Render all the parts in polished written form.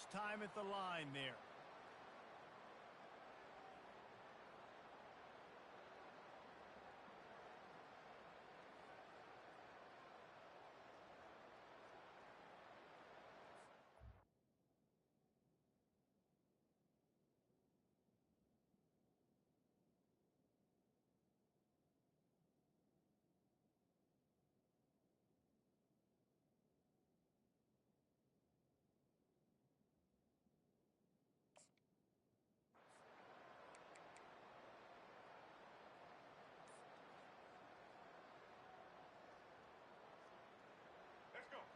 much time at the line there.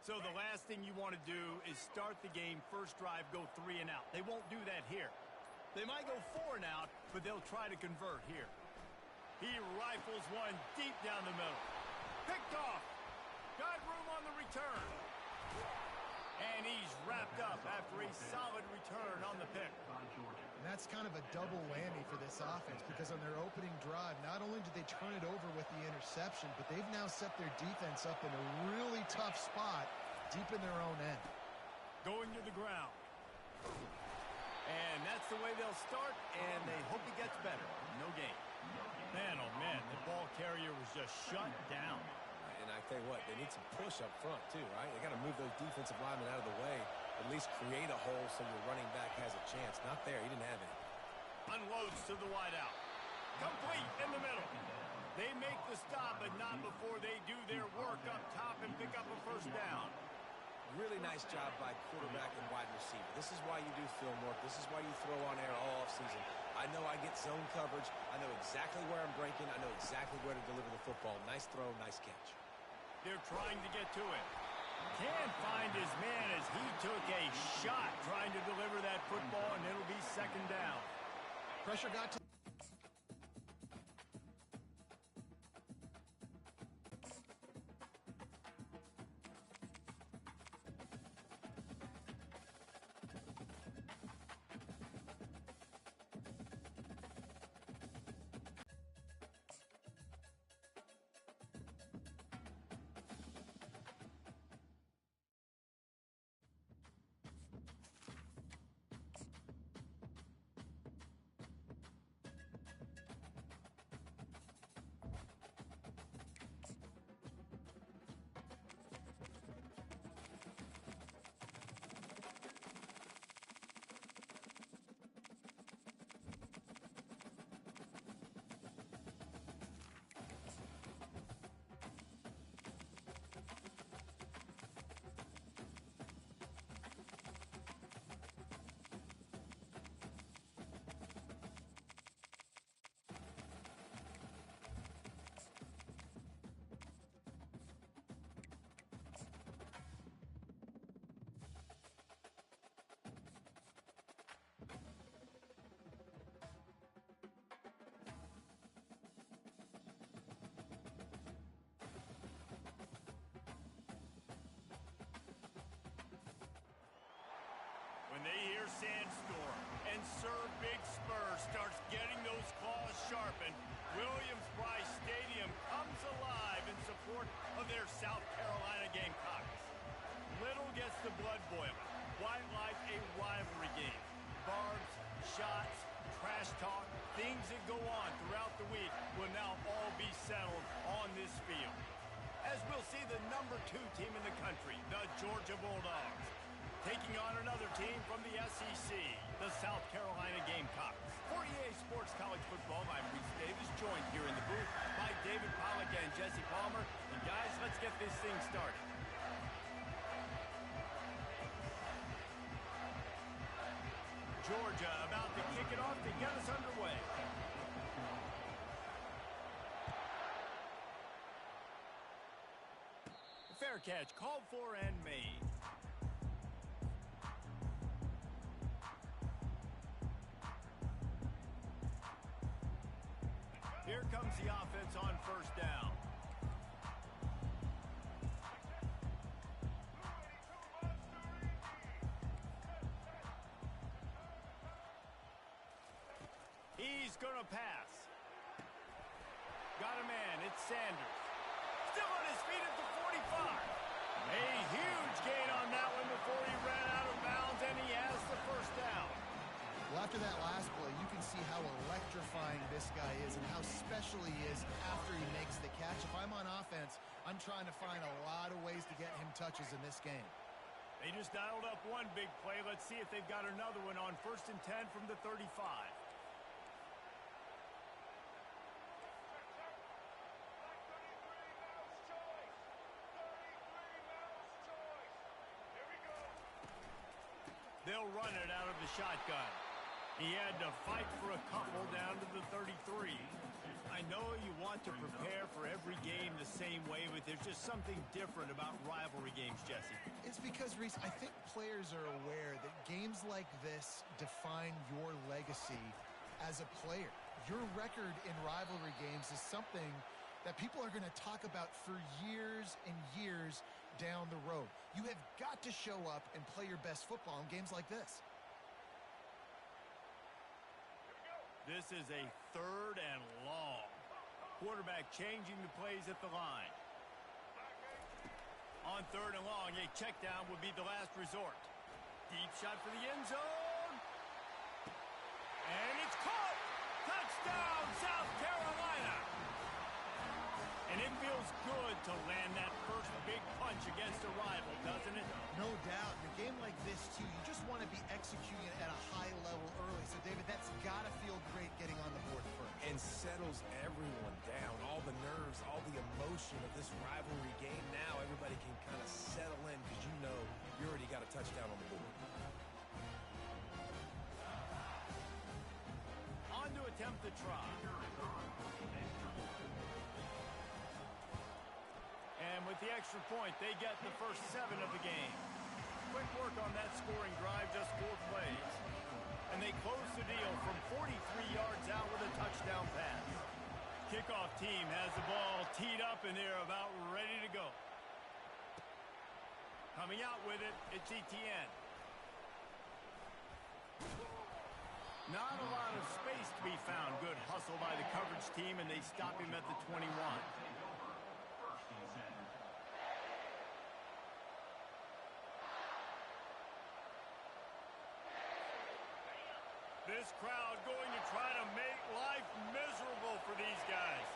So the last thing you want to do is start the game, first drive, go 3 and out. They won't do that here. They might go 4 and out, but they'll try to convert here. He rifles one deep down the middle. Picked off. Got room on the return. And he's wrapped up after a solid return on the pick. And that's kind of a double whammy for this offense, because on their opening drive, not only did they turn it over with the interception, but they've now set their defense up in a really tough spot deep in their own end. Going to the ground. And that's the way they'll start, and they hope it gets better. No gain. Man, oh man, the ball carrier was just shut down. And I tell you what, they need some push up front too, right? They got to move those defensive linemen out of the way, at least create a hole so your running back has a chance. Not there, he didn't have it. Unloads to the wideout. Complete in the middle. They make the stop, but not before they do their work up top and pick up a first down. Really nice job by quarterback and wide receiver. This is why you do film work. This is why you throw on air all offseason. I know I get zone coverage. I know exactly where I'm breaking. I know exactly where to deliver the football. Nice throw, nice catch. They're trying to get to him. Can't find his man as he took a shot trying to deliver that football, and it'll be second down. Pressure got to... When they hear Sandstorm and Sir Big Spur starts getting those claws sharpened, Williams-Brice Stadium comes alive in support of their South Carolina Gamecocks. Little gets the blood boiling. Why like a rivalry game? Barbs, shots, trash talk, things that go on throughout the week will now all be settled on this field. As we'll see the number 2 team in the country, the Georgia Bulldogs, taking on another team from the SEC, the South Carolina Gamecocks. For EA Sports College Football, I'm Reese Davis, joined here in the booth by David Pollack and Jesse Palmer. And guys, let's get this thing started. Georgia about to kick it off to get us underway. Fair catch called for and made. Here comes the offense on first down. He's going to pass. Got a man. It's Sanders. Still on his feet at the 45. A huge gain on that one before he ran out of bounds, and he has usually is after he makes the catch. If I'm on offense, I'm trying to find a lot of ways to get him touches in this game. They just dialed up one big play. Let's see if they've got another one on 1st and 10 from the 35. They'll run it out of the shotgun. He had to fight for a couple down to the 33. I know you want to prepare for every game the same way, but there's just something different about rivalry games, Jesse. It's because, Reese, I think players are aware that games like this define your legacy as a player. Your record in rivalry games is something that people are going to talk about for years and years down the road. You have got to show up and play your best football in games like this. This is a 3rd and long. Quarterback changing the plays at the line. On 3rd and long, a check down would be the last resort. Deep shot for the end zone. And it's caught. Touchdown, South Carolina. And it feels good to land that first big punch against a rival, doesn't it? No doubt. In a game like this, too, you just want to be executing at a high level early. So, David, that's got to feel great getting on the board first. And settles everyone down. All the nerves, all the emotion of this rivalry game. Now everybody can kind of settle in because you know you already got a touchdown on the board. On to attempt the try. And with the extra point, they get the first 7 of the game. Quick work on that scoring drive, just 4 plays. And they close the deal from 43 yards out with a touchdown pass. Kickoff team has the ball teed up, and they're about ready to go. Coming out with it, it's Etienne. Not a lot of space to be found. Good hustle by the coverage team, and they stop him at the 21. This crowd going to try to make life miserable for these guys.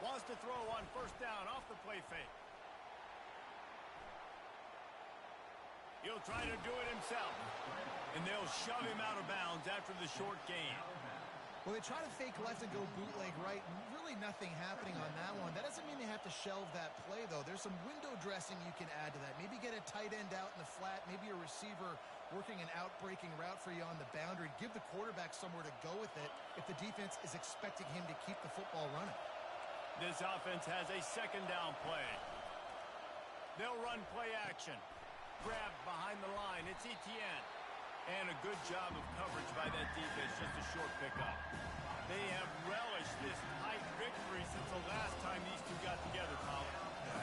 Wants to throw on 1st down off the play fake. He'll try to do it himself. And they'll shove him out of bounds after the short gain. Well, they try to fake left and go bootleg right, and really nothing happening on that one. That doesn't mean they have to shelve that play, though. There's some window dressing you can add to that. Maybe get a tight end out in the flat, maybe a receiver working an out-breaking route for you on the boundary. Give the quarterback somewhere to go with it if the defense is expecting him to keep the football running. This offense has a 2nd down play. They'll run play action. Grabbed behind the line. It's Etienne. And a good job of coverage by that defense. Just a short pickup. They have relished this tight victory since the last time these two got together, Colin.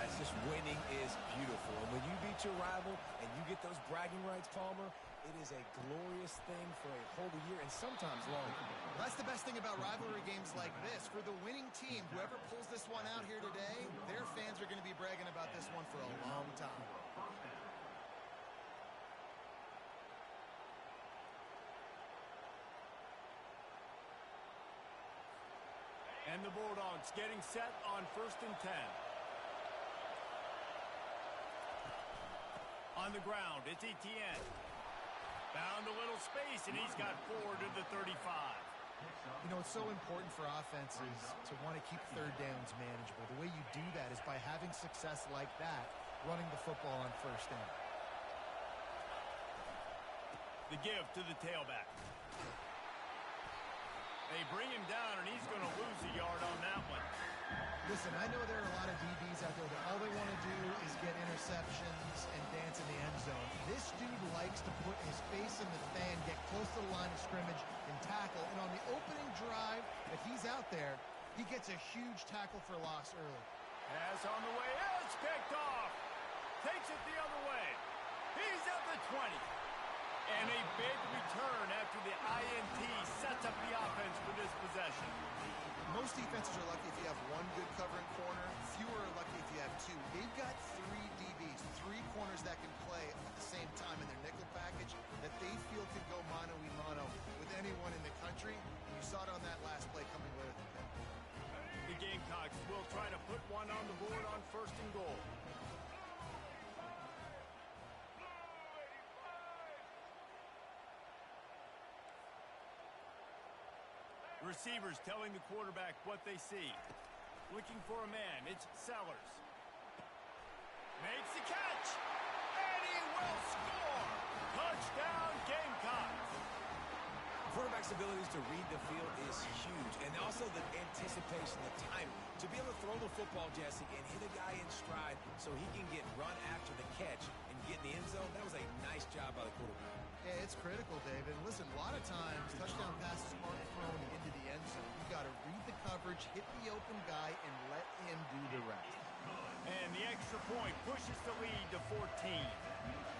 It's just winning is beautiful. And when you beat your rival and you get those bragging rights, Palmer, it is a glorious thing for a whole year and sometimes longer. That's the best thing about rivalry games like this. For the winning team, whoever pulls this one out here today, their fans are going to be bragging about this one for a long time. And the Bulldogs getting set on 1st and 10. On the ground, it's Etienne. Found a little space, and he's got 4 to the 35. You know, it's so important for offenses to want to keep 3rd downs manageable. The way you do that is by having success like that, running the football on 1st down. The give to the tailback. They bring him down, and he's going to lose a yard on that one. Listen, I know there are a lot of DBs out there that all they want to do is get interceptions and dance in the end zone. This dude likes to put his face in the fan, get close to the line of scrimmage, and tackle. And on the opening drive that he's out there, he gets a huge tackle for loss early. Pass on the way. It's picked off. Takes it the other way. He's at the 20. And a big return after the INT sets up the offense for this possession. Most defenses are lucky if you have one good covering corner. Fewer are lucky if you have two. They've got three DBs, three corners that can play at the same time in their nickel package that they feel can go mano-a-mano with anyone in the country. And you saw it on that last play coming away with the pick. The Gamecocks will try to put one on the board on 1st and goal. Receivers telling the quarterback what they see. Looking for a man. It's Sellers. Makes the catch. And he will score. Touchdown, Gamecocks. Quarterback's abilities to read the field is huge. And also the anticipation, the timing. To be able to throw the football, Jesse, and hit a guy in stride so he can get run after the catch and get in the end zone, that was a nice job by the quarterback. Yeah, it's critical, David. Listen, a lot of times touchdown passes aren't thrown into the end zone. You've got to read the coverage, hit the open guy, and let him do the rest. And the extra point pushes the lead to 14.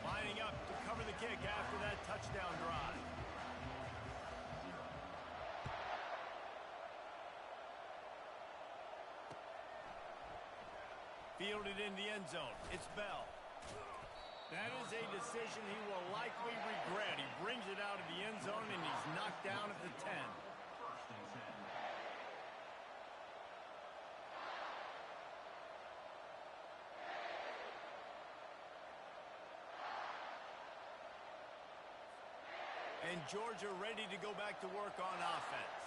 Lining up to cover the kick after that touchdown drive. Fielded in the end zone. It's Bell. That is a decision he will likely regret. He brings it out of the end zone, and he's knocked down at the 10. And Georgia ready to go back to work on offense.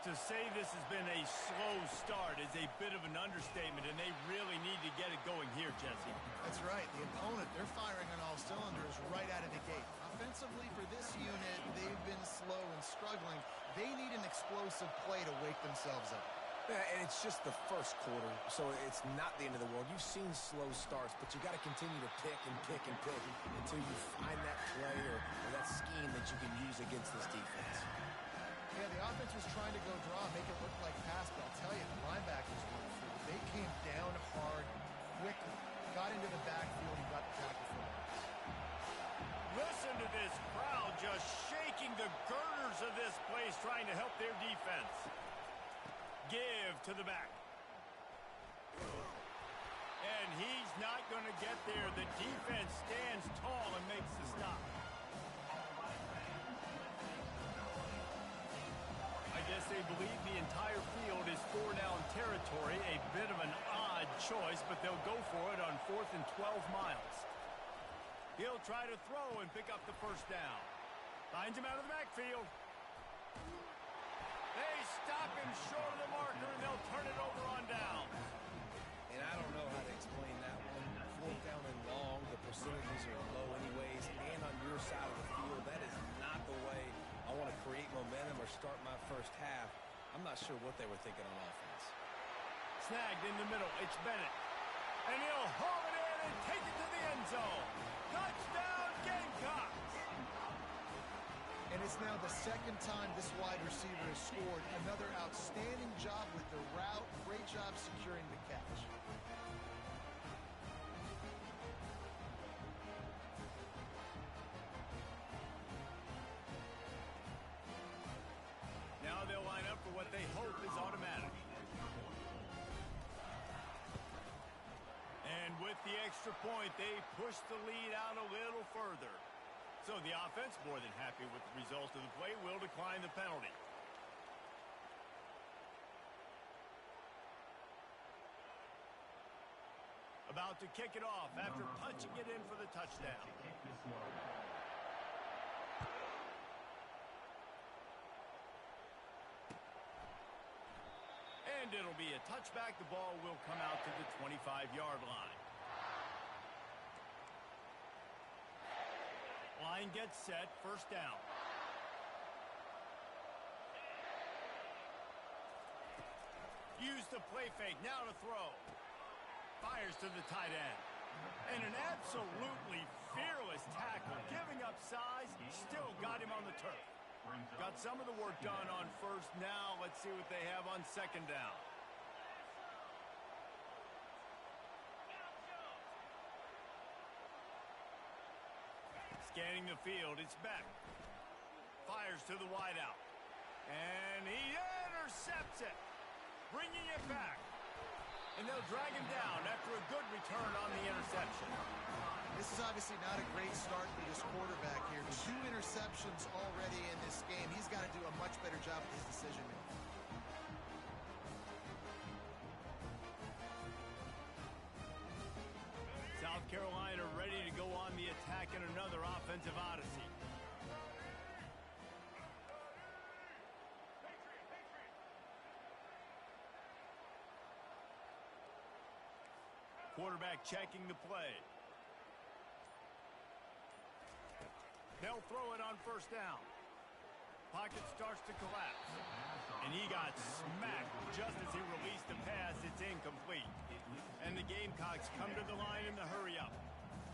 To say this has been a slow start is a bit of an understatement, and they really need to get it going here, Jesse. That's right. The opponent, they're firing on all cylinders right out of the gate. Offensively, for this unit, they've been slow and struggling. They need an explosive play to wake themselves up. Yeah, and it's just the first quarter, so it's not the end of the world. You've seen slow starts, but you got to continue to pick and pick and pick until you find that play or that scheme that you can use against this defense. Yeah, the offense was trying to go draw, make it look like pass, but I'll tell you, the linebackers were through. They came down hard, quickly, got into the backfield, and got the tackle for loss. Listen to this crowd just shaking the girders of this place, trying to help their defense. Give to the back. And he's not going to get there. The defense stands tall and makes the stop. I guess they believe the entire field is 4-down territory. A bit of an odd choice, but they'll go for it on 4th and 12 miles. He'll try to throw and pick up the first down. Finds him out of the backfield. They stop him short of the marker, and they'll turn it over on down. And I don't know how to explain that one. 4th down and long, the percentages are low anyways, and on your side of the field, that is not the way I want to create momentum or start my first half. I'm not sure what they were thinking on offense. Snagged in the middle. It's Bennett. And he'll haul it in and take it to the end zone. Touchdown, Gamecocks! And it's now the second time this wide receiver has scored. Another outstanding job with the route. Great job securing the catch. Now they'll line up for what they hope is automatic. And with the extra point, they push the lead out a little further. So the offense, more than happy with the result of the play, will decline the penalty. About to kick it off after punching it in for the touchdown. And it'll be a touchback. The ball will come out to the 25-yard line. Line gets set, first down. Use the play fake, now to throw. Fires to the tight end. And an absolutely fearless tackle, giving up size, still got him on the turf. Got some of the work done on first. Now let's see what they have on second down. Scanning the field, it's Beck. Fires to the wideout. And he intercepts it, bringing it back. And they'll drag him down after a good return on the interception. This is obviously not a great start for this quarterback here. 2 interceptions already in this game. He's got to do a much better job with his decision-making. South Carolina ready to go on the attack in another offensive odyssey. Quarterback checking the play. They'll throw it on first down. Pocket starts to collapse. And he got smacked just as he released the pass. It's incomplete. And the Gamecocks come to the line in the hurry-up.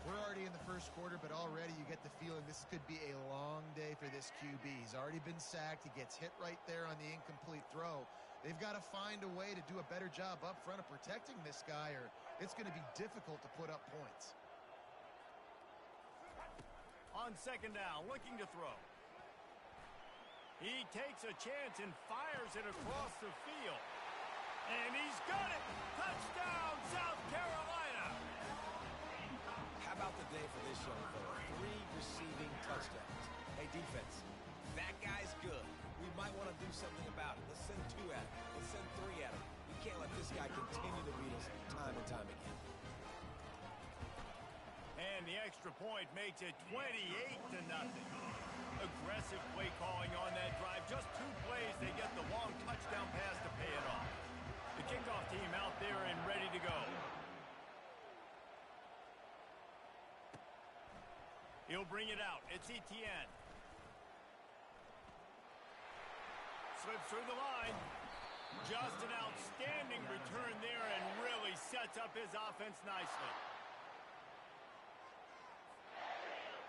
We're already in the first quarter, but already you get the feeling this could be a long day for this QB. He's already been sacked. He gets hit right there on the incomplete throw. They've got to find a way to do a better job up front of protecting this guy, or it's going to be difficult to put up points. On second down, looking to throw. He takes a chance and fires it across the field. And he's got it! Touchdown, South Carolina! How about the day for this young fella? 3 receiving touchdowns. Hey, defense, that guy's good. We might want to do something about it. Let's send 2 at him. Let's send 3 at him. We can't let this guy continue to beat us time and time again. And the extra point makes it 28-0. Aggressive play calling on that drive. Just 2 plays, they get the long touchdown pass to pay it off. The kickoff team out there and ready to go. He'll bring it out. It's Etienne. Slips through the line. Just an outstanding return there and really sets up his offense nicely.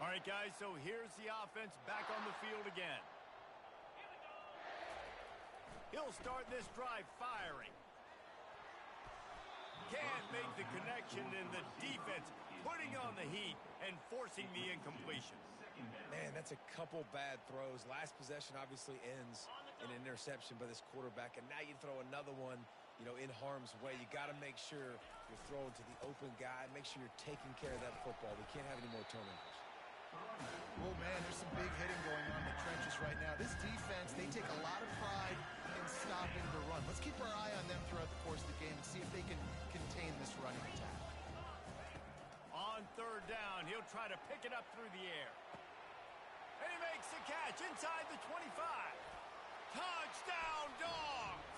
All right, guys, so here's the offense back on the field again. He'll start this drive firing. Can't make the connection, and the defense putting on the heat and forcing the incompletion. Man, that's a couple bad throws. Last possession obviously ends in an interception by this quarterback, and now you throw another one, in harm's way. You got to make sure you're throwing to the open guy. Make sure you're taking care of that football. We can't have any more turnovers. Oh, man, there's some big hitting going on in the trenches right now. This defense, they take a lot of pride in stopping the run. Let's keep our eye on them throughout the course of the game and see if they can contain this running attack. On third down, he'll try to pick it up through the air. And he makes the catch inside the 25. Touchdown, Dogs!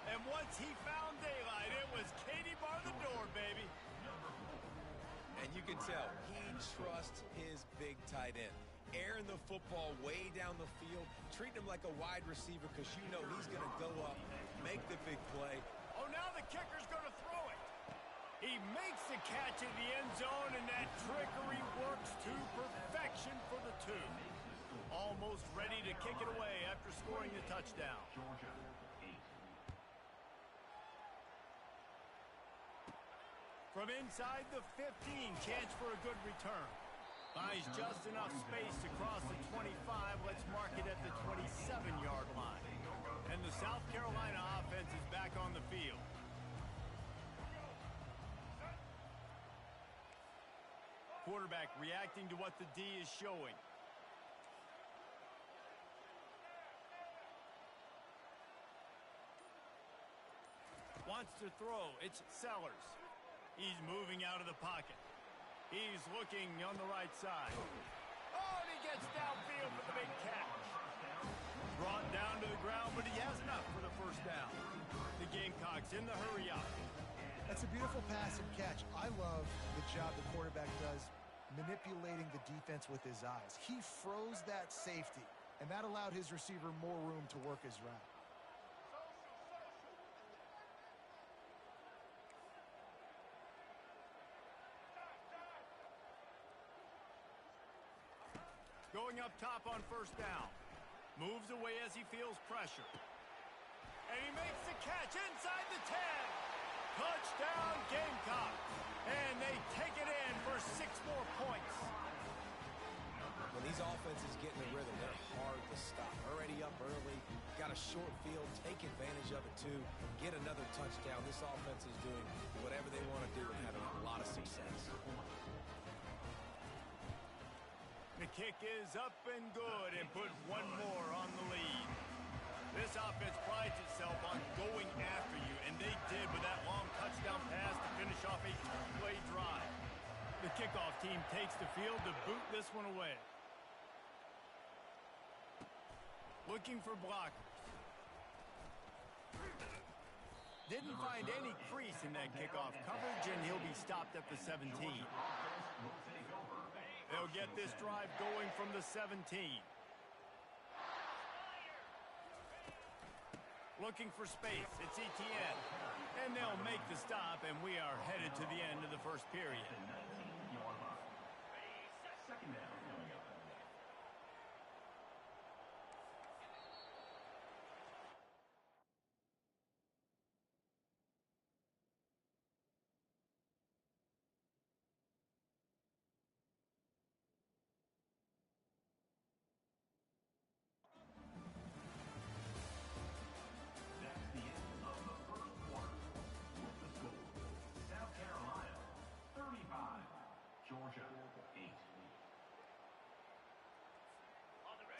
And once he found daylight, it was Katie bar the door, baby. And you can tell he trusts his big tight end. Airing the football way down the field, treating him like a wide receiver because he's going to go up, make the big play. Oh, now the kicker's going to throw it. He makes the catch in the end zone, and that trickery works to perfection for the 2. Almost ready to kick it away after scoring the touchdown. From inside the 15, chance for a good return. Buys just enough space to cross the 25. Let's mark it at the 27-yard line. And the South Carolina offense is back on the field. Quarterback reacting to what the D is showing. Wants to throw. It's Sellers. He's moving out of the pocket. He's looking on the right side. Oh, and he gets downfield for the big catch. Brought down to the ground, but he has enough for the first down. The Gamecocks in the hurry-up. That's a beautiful pass and catch. I love the job the quarterback does manipulating the defense with his eyes. He froze that safety, and that allowed his receiver more room to work his route. Going up top on first down. Moves away as he feels pressure. And he makes the catch inside the 10. Touchdown, Gamecocks. And they take it in for 6 more points. When these offenses get in the rhythm, they're hard to stop. Already up early, got a short field, take advantage of it too, get another touchdown. This offense is doing whatever they want to do and having a lot of success. The kick is up and good and put one more on the lead. This offense prides itself on going after you, and they did with that long touchdown pass to finish off a two-play drive. The kickoff team takes the field to boot this one away. Looking for blockers. Didn't find any crease in that kickoff coverage, and he'll be stopped at the 17. They'll get this drive going from the 17. Looking for space. It's ETN. And they'll make the stop, and we are headed to the end of the first period.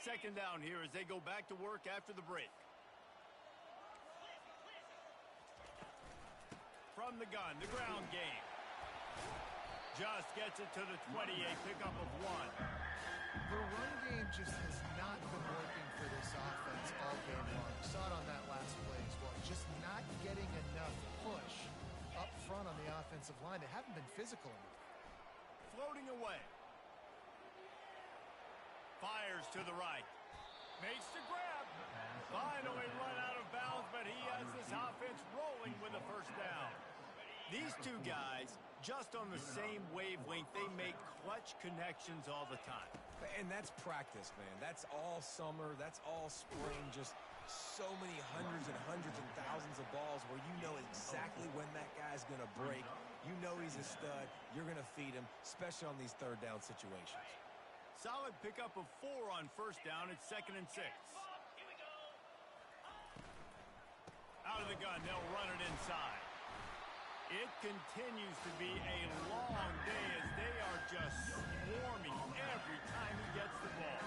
Second down here as they go back to work after the break. From the gun, the ground game. Just gets it to the 20, a pickup of 1. The run game just has not been working for this offense all game long. You saw it on that last play as well. Just not getting enough push up front on the offensive line. They haven't been physical enough. Floating away. Fires to the right. Makes the grab. Finally run out of bounds, but he has this offense rolling with a first down. These two guys, just on the same wavelength, they make clutch connections all the time. And that's practice, man. That's all summer. That's all spring. Just so many hundreds and thousands of balls where you know exactly when that guy's going to break. You know he's a stud. You're going to feed him, especially on these third down situations. Solid pickup of 4 on first down. It's 2nd and 6. Out of the gun, they'll run it inside. It continues to be a long day as they are just swarming every time he gets the ball.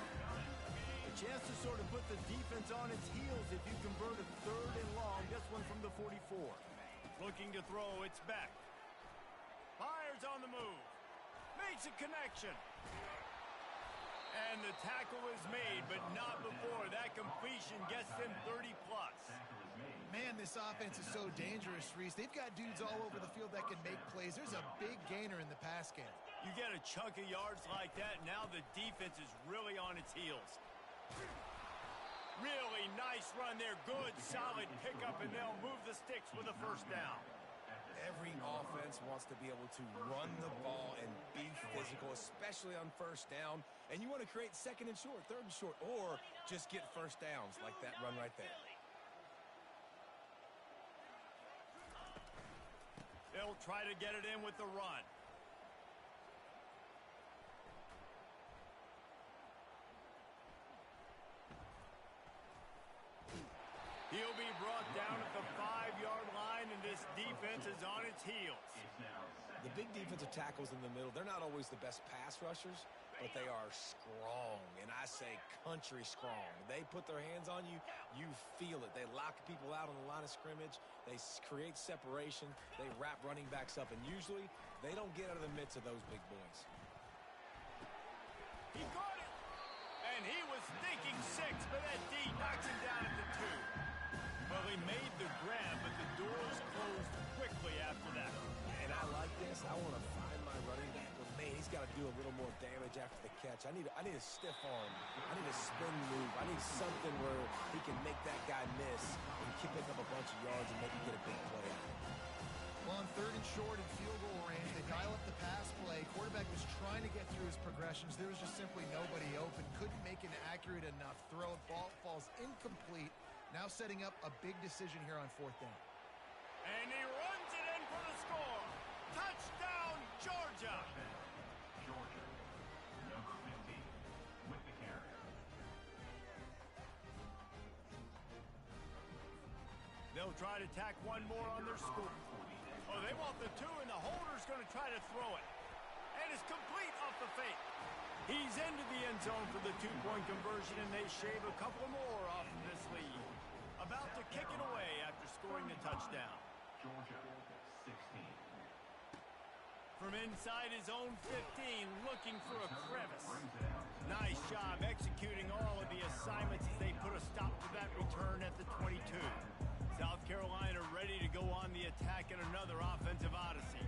A chance to sort of put the defense on its heels if you convert a 3rd and long. This one from the 44. Looking to throw, it's back. Fires on the move. Makes a connection. And the tackle is made, but not before. That completion gets them 30-plus. Man, this offense is so dangerous, Reese. They've got dudes all over the field that can make plays. There's a big gainer in the pass game. You get a chunk of yards like that, now the defense is really on its heels. Really nice run there. Good, solid pickup, and they'll move the sticks with a first down. Every offense wants to be able to run the ball and be physical, especially on first down. And you want to create 2nd and short, 3rd and short, or just get first downs like that run right there. They'll try to get it in with the run. He'll be brought down at the 5-yard line, and this defense is on its heels. The big defensive tackles in the middle, they're not always the best pass rushers, but they are strong, and I say country strong. They put their hands on you, you feel it. They lock people out on the line of scrimmage. They create separation. They wrap running backs up, and usually they don't get out of the midst of those big boys. He caught it, and he was thinking 6, but that D knocks him down at the 2. Well, he made the grab, but the doors closed quickly after that. And I like this. I want to find my running back, but man, he's got to do a little more damage after the catch. I need a stiff arm. I need a spin move. I need something where he can make that guy miss and pick up a bunch of yards and maybe get a big play out of it. Well, on 3rd and short and field goal range, they dial up the pass play. Quarterback was trying to get through his progressions. There was just simply nobody open. Couldn't make an accurate enough throw. Ball falls incomplete. Now setting up a big decision here on 4th down. And he runs it in for the score. Touchdown, Georgia. try to tack one more on their score. Oh, they want the two, and the holder's going to try to throw it. And it's complete off the fake. He's into the end zone for the two-point conversion, and they shave a couple more off of this lead. About to kick it away after scoring the touchdown. Georgia, 16. From inside his own 15, looking for a crevice. Nice job executing all of the assignments as they put a stop to that return at the 22. South Carolina ready to go on the attack in another offensive odyssey.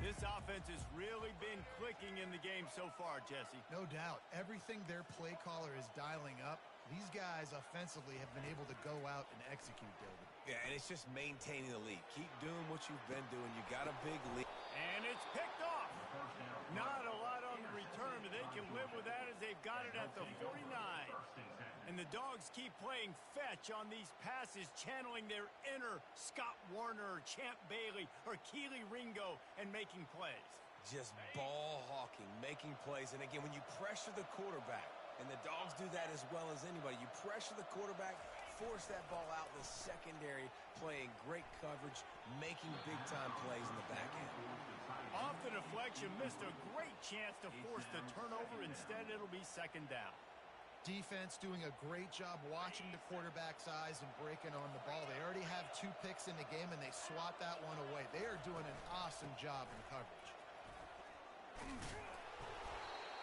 This offense has really been clicking in the game so far, Jesse. No doubt. Everything their play caller is dialing up, these guys offensively have been able to go out and execute, David. Yeah, and it's just maintaining the lead. Keep doing what you've been doing. You got a big lead. And it's picked off. Not a lot on the return, but they can live with that as they've got it at the 49. And the Dogs keep playing fetch on these passes, channeling their inner Scott Warner, or Champ Bailey, or Keely Ringo, and making plays. Just ball hawking, making plays. And again, when you pressure the quarterback, and the Dogs do that as well as anybody, you pressure the quarterback, force that ball out in the secondary, playing great coverage, making big-time plays in the back end. Off the deflection, missed a great chance to force the turnover. Instead, it'll be second down. Defense doing a great job watching the quarterback's eyes and breaking on the ball. They already have 2 picks in the game, and they swat that one away. They are doing an awesome job in coverage.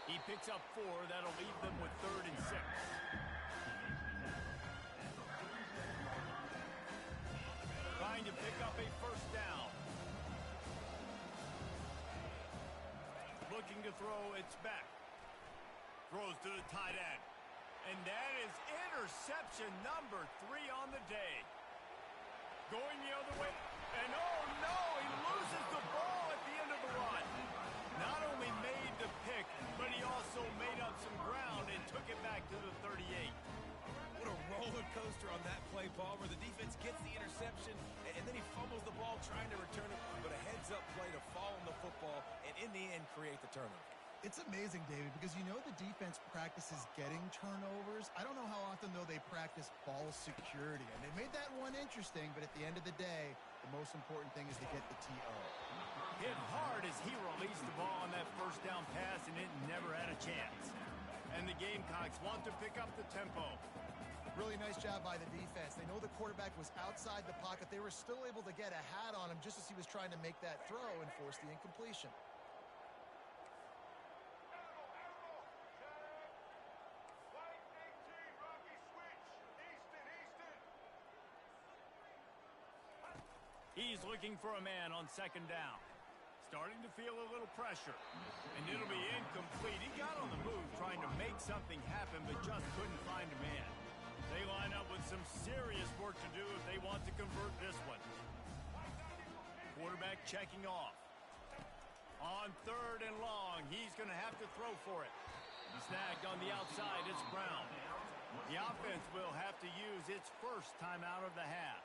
He picks up 4. That'll leave them with 3rd and 6. Trying to pick up a first down. Looking to throw, it's back. Throws to the tight end. And that is interception number 3 on the day. Going the other way. And oh no, he loses the ball at the end of the run. Not only made the pick, but he also made up some ground and took it back to the 38. What a roller coaster on that play, Paul, where the defense gets the interception, and then he fumbles the ball trying to return it, but a heads-up play to fall on the football, and in the end, create the turnover. It's amazing, David, because you know the defense practices getting turnovers. I don't know how often, though, they practice ball security. And they made that one interesting, but at the end of the day, the most important thing is to get the TO. Hit hard as he released the ball on that first down pass, and it never had a chance. And the Gamecocks want to pick up the tempo. Really nice job by the defense. They know the quarterback was outside the pocket. They were still able to get a hat on him just as he was trying to make that throw and force the incompletion. He's looking for a man on second down. Starting to feel a little pressure. And it'll be incomplete. He got on the move trying to make something happen, but just couldn't find a man. They line up with some serious work to do if they want to convert this one. Quarterback checking off. On 3rd and long, he's going to have to throw for it. Snagged on the outside, it's Brown. The offense will have to use its first timeout of the half.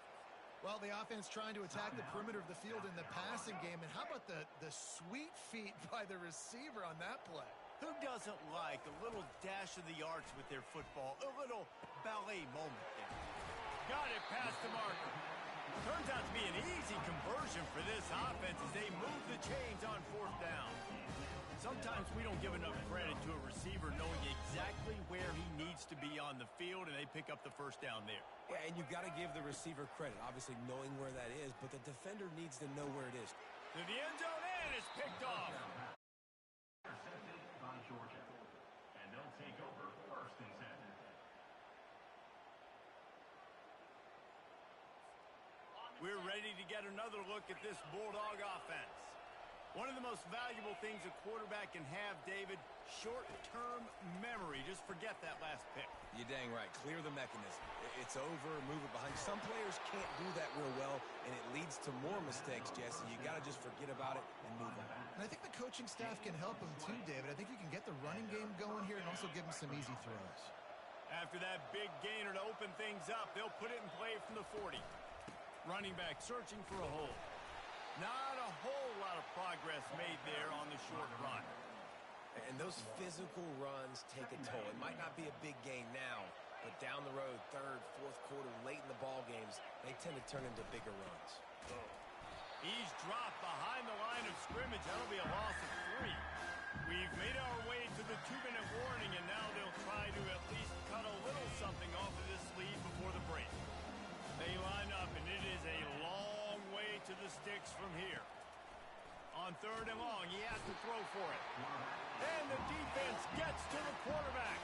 Well, the offense trying to attack the perimeter of the field in the passing game. And how about the sweet feet by the receiver on that play? Who doesn't like a little dash of the arts with their football? A little ballet moment there. Got it past the marker. Turns out to be an easy conversion for this offense as they move the chains on 4th down. Sometimes we don't give enough credit to a receiver knowing exactly where he needs to be on the field, and they pick up the first down there. Yeah, and you've got to give the receiver credit, obviously knowing where that is, but the defender needs to know where it is. To the end zone, and it's picked off. Intercepted by Georgia. And they'll take over 1st and 10. We're ready to get another look at this Bulldog offense. One of the most valuable things a quarterback can have, David, short-term memory. Just forget that last pick. You're dang right. Clear the mechanism. It's over, move it behind. Some players can't do that real well, and it leads to more mistakes, Jesse. You got to just forget about it and move on. And I think the coaching staff can help him too, David. I think you can get the running game going here and also give him some easy throws. After that big gainer to open things up, they'll put it in play from the 40. Running back searching for a hole. Not a whole lot of progress made there on the short run. And those physical runs take a toll. It might not be a big gain now, But down the road, third, fourth quarter, late in the ball games, they tend to turn into bigger runs. He's dropped behind the line of scrimmage. That'll be a loss of 3. We've made our way to the 2-minute warning, and now they'll try to at least cut a little something off of this lead before the break. They line up, and it is a long way to the sticks from here. On 3rd and long, he has to throw for it. And the defense gets to the quarterback.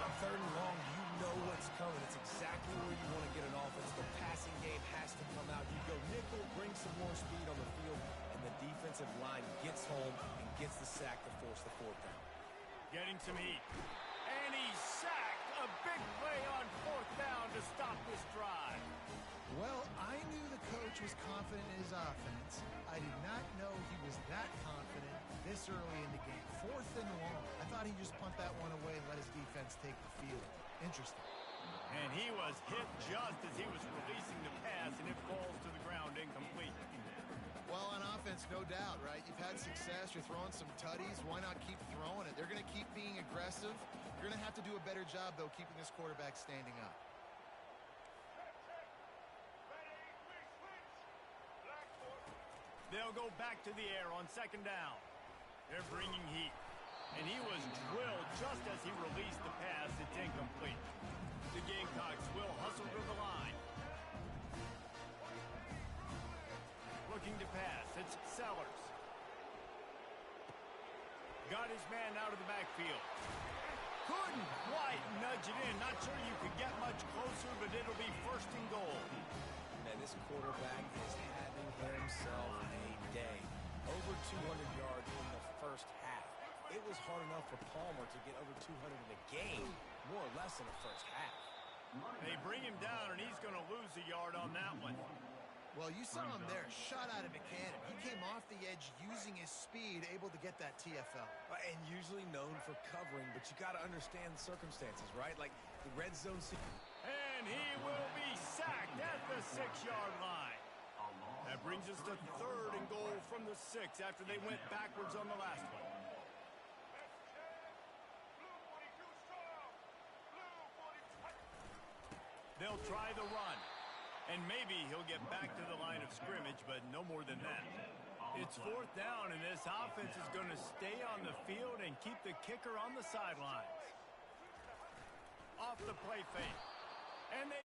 On 3rd and long, you know what's coming. It's exactly where you want to get an offense. The passing game has to come out. You go nickel, bring some more speed on the field, and the defensive line gets home and gets the sack to force the 4th down. Getting some heat. And he's sacked. A big play on 4th down to stop this drive. Well, I knew the coach was confident in his offense. I did not know he was that confident this early in the game. 4th and long. I thought he'd just punt that one away and let his defense take the field. Interesting. And he was hit just as he was releasing the pass, and it falls to the ground incomplete. Well, on offense, no doubt, right? You've had success. You're throwing some tutties. Why not keep throwing it? They're going to keep being aggressive. You're going to have to do a better job, though, keeping this quarterback standing up. They'll go back to the air on 2nd down. They're bringing heat. And he was drilled just as he released the pass. It's incomplete. The Gamecocks will hustle to the line. Looking to pass. It's Sellers. Got his man out of the backfield. Couldn't quite nudge it in. Not sure you could get much closer, but it'll be 1st and goal. Man, this quarterback is having himself a day. Over 200 yards in the 1st half. It was hard enough for Palmer to get over 200 in a game, more or less in the 1st half. They bring him down, and he's going to lose a yard on that one. Well, you saw him there, shot out of a cannon. He came off the edge using his speed, able to get that TFL. And usually known for covering, but you got to understand the circumstances, right? Like the red zone. And he will be sacked at the 6-yard line. That brings us to 3rd and goal from the 6 after they went backwards on the last one. They'll try the run. And maybe he'll get back to the line of scrimmage, but no more than that. It's 4th down, and this offense is going to stay on the field and keep the kicker on the sidelines. Off the play fake. And they